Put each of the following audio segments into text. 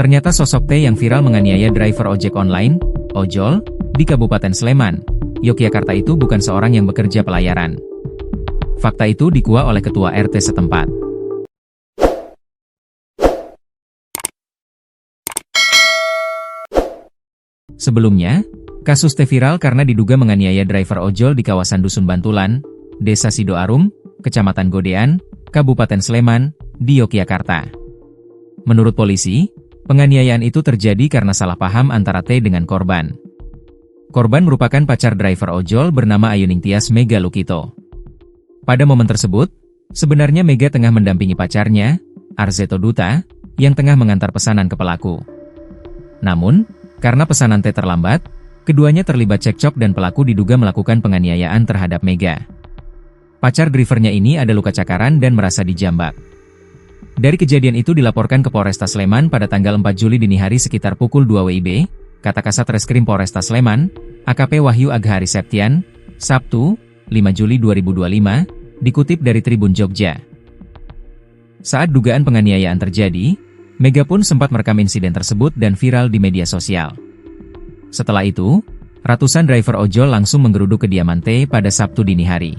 Ternyata sosok T yang viral menganiaya driver ojek online, ojol, di Kabupaten Sleman, Yogyakarta itu bukan seorang yang bekerja pelayaran. Fakta itu dikuak oleh Ketua RT setempat. Sebelumnya, kasus T viral karena diduga menganiaya driver ojol di kawasan Dusun Bantulan, Desa Sidoarum, Kecamatan Godean, Kabupaten Sleman, di Yogyakarta. Menurut polisi, penganiayaan itu terjadi karena salah paham antara T dengan korban. Korban merupakan pacar driver ojol bernama Ayuningtyas Mega Lukito. Pada momen tersebut, sebenarnya Mega tengah mendampingi pacarnya, Arzeto Duta, yang tengah mengantar pesanan ke pelaku. Namun, karena pesanan T terlambat, keduanya terlibat cekcok dan pelaku diduga melakukan penganiayaan terhadap Mega. Pacar drivernya ini ada luka cakaran dan merasa dijambak. Dari kejadian itu dilaporkan ke Polresta Sleman pada tanggal 4 Juli dini hari sekitar pukul 2 WIB, kata Kasat Reskrim Polresta Sleman, AKP Wahyu Aghari Septian, Sabtu, 5 Juli 2025, dikutip dari Tribun Jogja. Saat dugaan penganiayaan terjadi, Mega pun sempat merekam insiden tersebut dan viral di media sosial. Setelah itu, ratusan driver ojol langsung menggeruduk kediaman T pada Sabtu dini hari.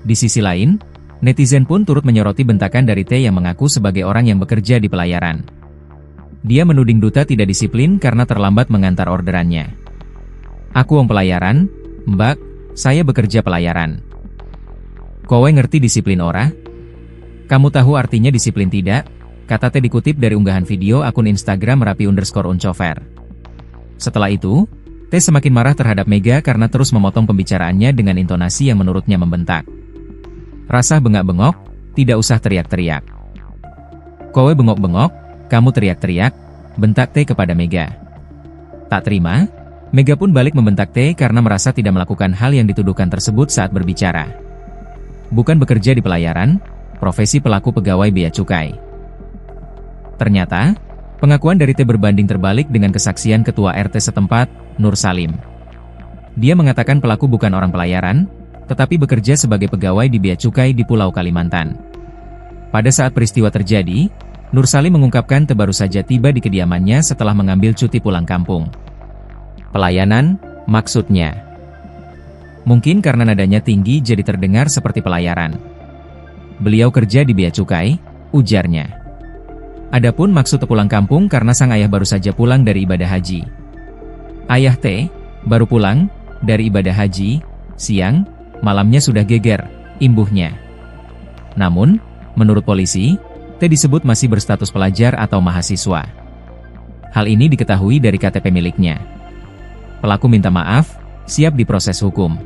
Di sisi lain, netizen pun turut menyoroti bentakan dari T yang mengaku sebagai orang yang bekerja di pelayaran. Dia menuding Duta tidak disiplin karena terlambat mengantar orderannya. "Aku wong pelayaran, Mbak, saya bekerja pelayaran. Kowe ngerti disiplin ora? Kamu tahu artinya disiplin tidak?" kata T dikutip dari unggahan video akun Instagram _Rapi_Uncover. Setelah itu, T semakin marah terhadap Mega karena terus memotong pembicaraannya dengan intonasi yang menurutnya membentak. "Rasa bengak-bengok, tidak usah teriak-teriak. Kowe bengok-bengok, kamu teriak-teriak," bentak T kepada Mega. Tak terima, Mega pun balik membentak T karena merasa tidak melakukan hal yang dituduhkan tersebut saat berbicara. Bukan bekerja di pelayaran, profesi pelaku pegawai bea cukai. Ternyata, pengakuan dari T berbanding terbalik dengan kesaksian Ketua RT setempat, Nur Salim. Dia mengatakan pelaku bukan orang pelayaran, tetapi bekerja sebagai pegawai di bea cukai di Pulau Kalimantan. Pada saat peristiwa terjadi, Nur Salim mengungkapkan T baru saja tiba di kediamannya setelah mengambil cuti pulang kampung. Pelayanan, maksudnya. Mungkin karena nadanya tinggi jadi terdengar seperti pelayaran. Beliau kerja di bea cukai, ujarnya. Adapun maksud pulang kampung karena sang ayah baru saja pulang dari ibadah haji. Ayah T, baru pulang, dari ibadah haji, siang, malamnya sudah geger, imbuhnya. Namun, menurut polisi, T disebut masih berstatus pelajar atau mahasiswa. Hal ini diketahui dari KTP miliknya. Pelaku minta maaf, siap diproses hukum.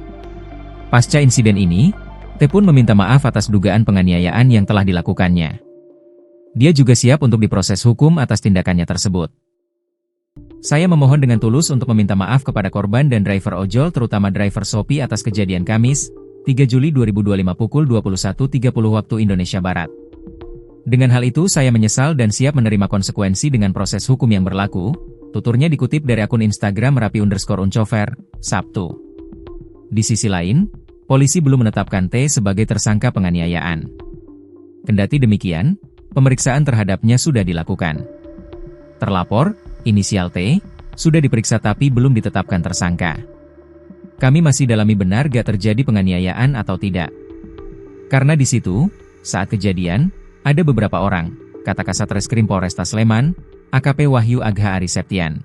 Pasca insiden ini, T pun meminta maaf atas dugaan penganiayaan yang telah dilakukannya. Dia juga siap untuk diproses hukum atas tindakannya tersebut. "Saya memohon dengan tulus untuk meminta maaf kepada korban dan driver ojol terutama driver Shopee atas kejadian Kamis, 3 Juli 2025 pukul 21.30 waktu Indonesia Barat. Dengan hal itu saya menyesal dan siap menerima konsekuensi dengan proses hukum yang berlaku," tuturnya dikutip dari akun Instagram Rapi_Uncover, Sabtu. Di sisi lain, polisi belum menetapkan T sebagai tersangka penganiayaan. Kendati demikian, pemeriksaan terhadapnya sudah dilakukan. Terlapor, inisial T, sudah diperiksa tapi belum ditetapkan tersangka. "Kami masih dalami benar gak terjadi penganiayaan atau tidak. Karena di situ, saat kejadian, ada beberapa orang," kata Kasat Reskrim Polresta Sleman, AKP Wahyu Aghari Septian.